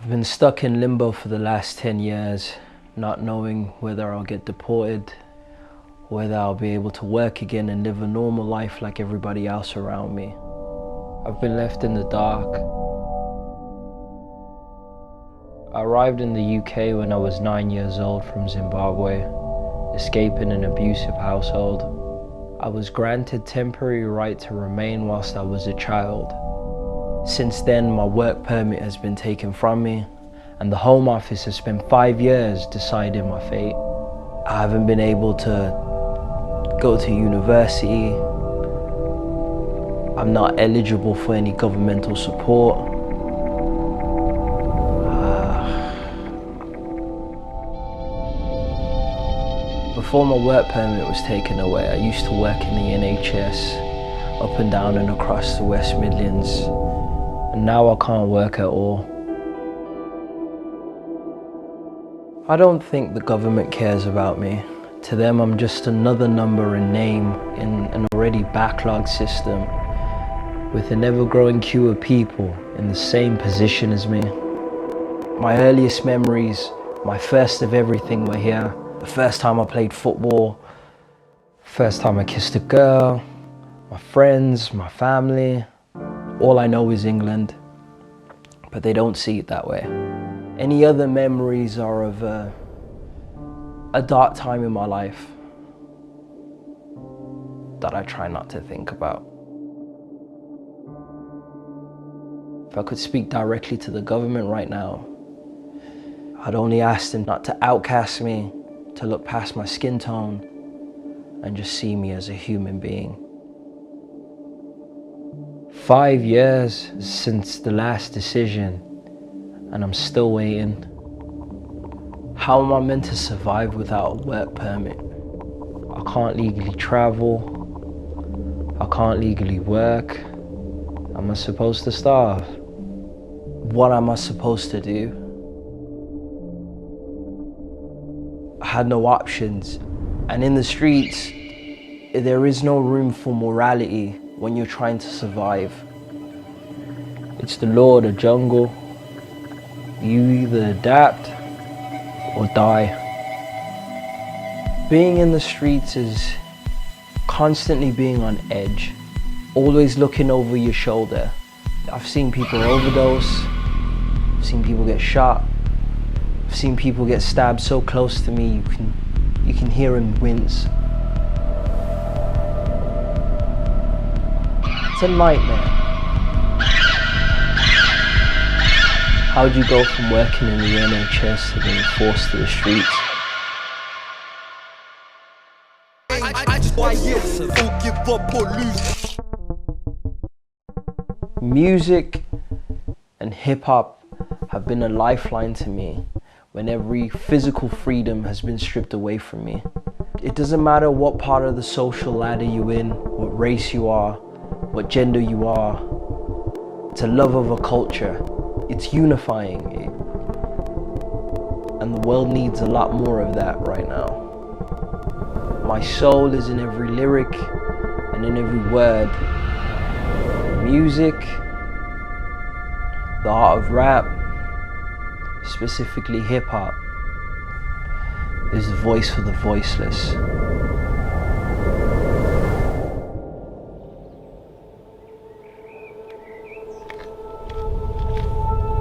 I've been stuck in limbo for the last 10 years, not knowing whether I'll get deported, whether I'll be able to work again and live a normal life like everybody else around me. I've been left in the dark. I arrived in the UK when I was 9 years old from Zimbabwe, escaping an abusive household. I was granted temporary right to remain whilst I was a child. Since then, my work permit has been taken from me, and the Home Office has spent 5 years deciding my fate. I haven't been able to go to university. I'm not eligible for any governmental support. Before my work permit was taken away, I used to work in the NHS, up and down and across the West Midlands. And now I can't work at all. I don't think the government cares about me. To them, I'm just another number and name in an already backlogged system with an ever-growing queue of people in the same position as me. My earliest memories, my first of everything were here. The first time I played football, first time I kissed a girl, my friends, my family. All I know is England, but they don't see it that way. Any other memories are of a dark time in my life that I try not to think about. If I could speak directly to the government right now, I'd only ask them not to outcast me, to look past my skin tone and just see me as a human being. 5 years since the last decision, and I'm still waiting. How am I meant to survive without a work permit? I can't legally travel. I can't legally work. Am I supposed to starve? What am I supposed to do? I had no options. And in the streets, there is no room for morality when you're trying to survive. It's the law of the jungle. You either adapt or die. Being in the streets is constantly being on edge, always looking over your shoulder. I've seen people overdose, I've seen people get shot, I've seen people get stabbed so close to me you can hear them wince. It's a nightmare. How'd you go from working in the NHS to being forced to the streets? Music and hip-hop have been a lifeline to me when every physical freedom has been stripped away from me. It doesn't matter what part of the social ladder you're in, what race you are, what gender you are. It's a love of a culture. It's unifying, and the world needs a lot more of that right now. My soul is in every lyric and in every word. Music, the art of rap, specifically hip-hop, is the voice for the voiceless.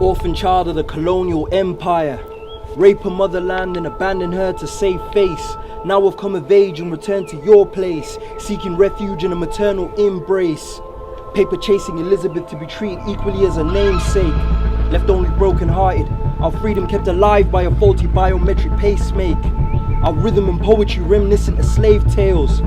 Orphan child of the colonial empire, rape her motherland and abandon her to save face. Now I've come of age and returned to your place, seeking refuge in a maternal embrace. Paper chasing Elizabeth to be treated equally as a namesake. Left only broken hearted, our freedom kept alive by a faulty biometric pacemake. Our rhythm and poetry reminiscent of slave tales.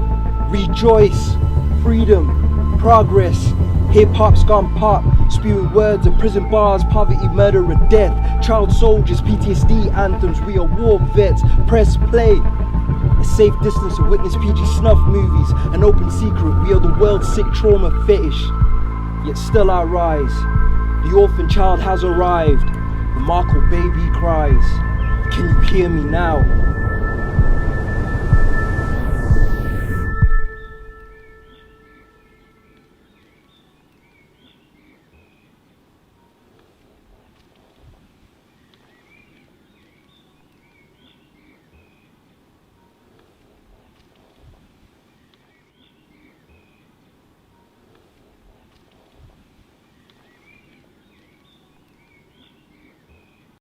Rejoice, freedom, progress. Hip-hop's gone pop, spewing words of prison bars, poverty, murder and death. Child soldiers, PTSD anthems, we are war vets. Press play. A safe distance to witness PG snuff movies. An open secret, we are the world's sick trauma fetish. Yet still I rise. The orphan child has arrived. The Markle baby cries. Can you hear me now?